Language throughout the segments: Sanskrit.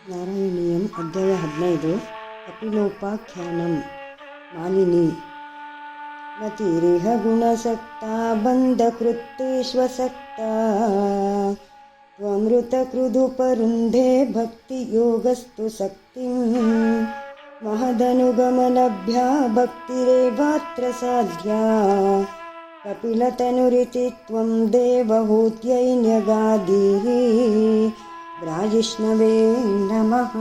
ನಾರಾಯಣೀಯಂ ಅಧ್ಯಾಯ 15 ಕಪಿಲೋಪಾಖ್ಯಾನಂ ಮಾಲಿನಿ ಮತಿರಿಹ ಗುಣಸಕ್ತಾ ಬಂಧಕೃತ್ತೇಶ್ವಸಕ್ತಾ ತ್ವಮೃತಕೃದುಪರುಂಧೆ ಭಕ್ತಿಯೋಗಸ್ತು ಸಕ್ತಿಂ ಮಹದನುಗಮಲಭ್ಯಾ ಭಕ್ತಿರೇವಾತ್ರ ಸಾಧ್ಯ ಕಪಿಲತನುರಿತಿ ತ್ವಂ ದೇವಹೂತ್ಯೈನ್ಯಗಾದೀಃ ಬ್ರಾಜಿಷ್ಣವೇ ನಮಃ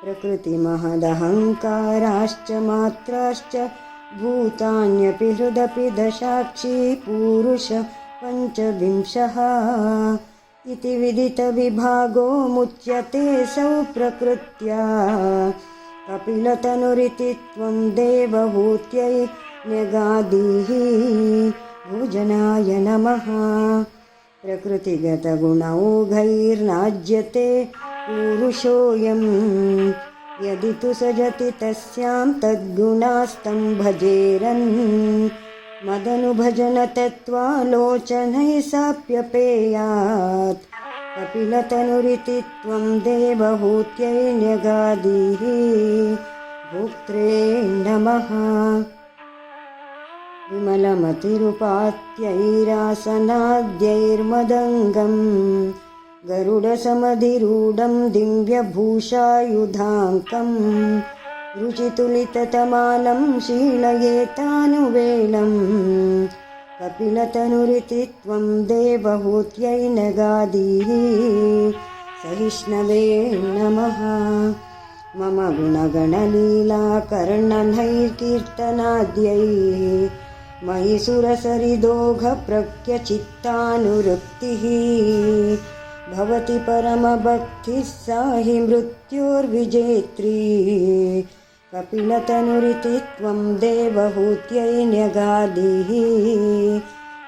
ಪ್ರಕೃತಿಮಹದಹಂಕಾರಾಶ್ಚ ಮಾತ್ರಾಶ್ಚ ಭೂತಾನ್ಯಪಿ ಹೃದಪಿ ದಶಾಕ್ಷಿ ಪೂರುಷ ಪಂಚವಿಂಶಃ ಇತಿ ವಿದಿತವಿಭಾಗೋ ಮುಚ್ಯತೆ ಸೌ ಪ್ರಕೃತ್ಯಾ ಕಪಿಲತನುರಿತಿ ತ್ವಂ ದೇವಹೂತ್ಯೈ ನ್ಯಗಾದೀಃ ಭೋಜನಾಯ ನಮಃ प्रकृतिगतगुणौघैर्नाज्यते पूरुषोऽयं यदि तु सजति तस्यां तद्गुणास्तं भजेरन् मदनुभजनतत्त्वालोचनैः साप्यपेयात् कपिलतनुरिति त्वं देवहूत्यै न्यगादीः भोक्त्रे नमः विमलमतिरुपात्यैरासनाद्यैर्मदङ्गं गरुडसमधिरूढं दिव्यभूषायुधाङ्कं रुचितुलिततमालं शीलयेतानुवेलं कपिलतनुरिति त्वं देवहूत्यै न्यगादीः सहिष्णवे नमः मम गुणगणलीलाकर्णनैर्कीर्तनाद्यैः मयि सुरसरिदोघप्रज्ञचित्तानुरक्तिः भवति परमभक्तिः सा हि मृत्योर्विजेत्री कपिलतनुरिति त्वं देवहूत्यै न्यगादीः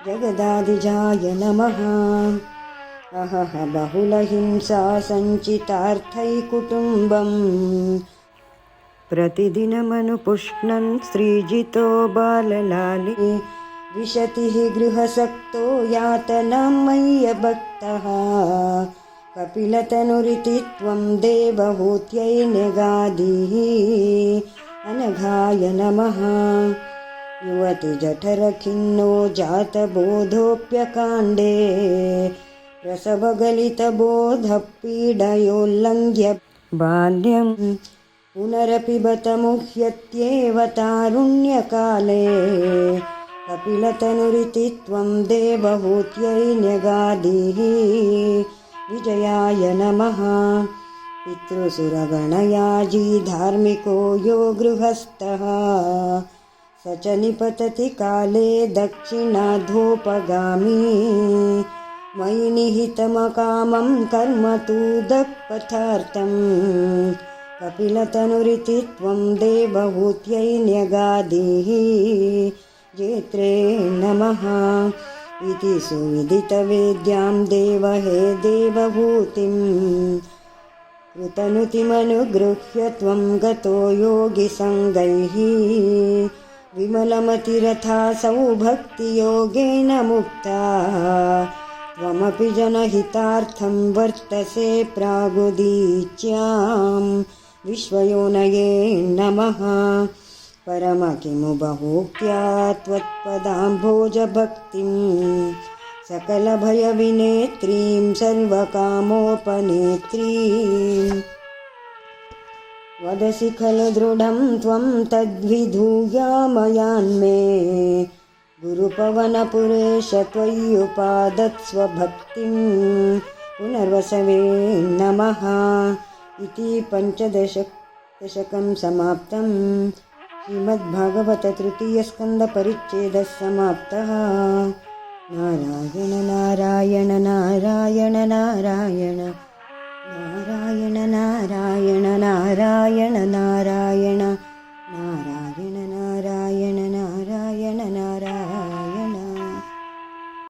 जगदादिजाय नमः अहह बहुलहिंसा सञ्चितार्थैकुटुम्बं प्रतिदिनमनुपुष्णन् श्रीजितो बाललाली विशतिः गृहसक्तो यातनां मय्यभक्तः कपिलतनुरिति त्वं देवहूत्यै न्यगादीः अनघाय नमः युवतिजठरखिन्नो जातबोधोऽप्यकाण्डे प्रसवगलितबोधपीडयोल्लङ्घ्य बाल्यं पुनरपि बत मुह्यत्येव तारुण्यकाले कपिलतनुरिति त्वं देवहूत्यै न्यगादीः विजयाय नमः पितृसुरगणयाजी धार्मिको यो गृहस्थः स च निपतति काले दक्षिणाधोपगामी मयि निहितमकामं कर्म तु दत्पथार्थं कपिलतनुरिति त्वं देवहूत्यै न्यगादीः जेत्रे नमः इति सुविदितवेद्यां देवहे देवहूतिं कृतनुतिमनुगृह्य त्वं गतो योगिसङ्गैः विमलमतिरथासौ भक्तियोगेन मुक्ता त्वमपि जनहितार्थं वर्तसे प्रागुदीच्यां विश्वयोनये नमः परम किमु बहुक्त्या त्वत्पदाम्भोजभक्तिं सकलभयविनेत्रीं सर्वकामोपनेत्रीं वदसि खलु दृढं त्वं तद्विधूयामयान्मे गुरुपवनपुरेश त्वय्युपादत्स्वभक्तिं पुनर्वसवे नमः इति 15 दशकं समाप्तं श्रीमद्भागवत तृतीयस्कन्धपरिच्छेदः समाप्तः। नारायण नारायण नारायण नारायण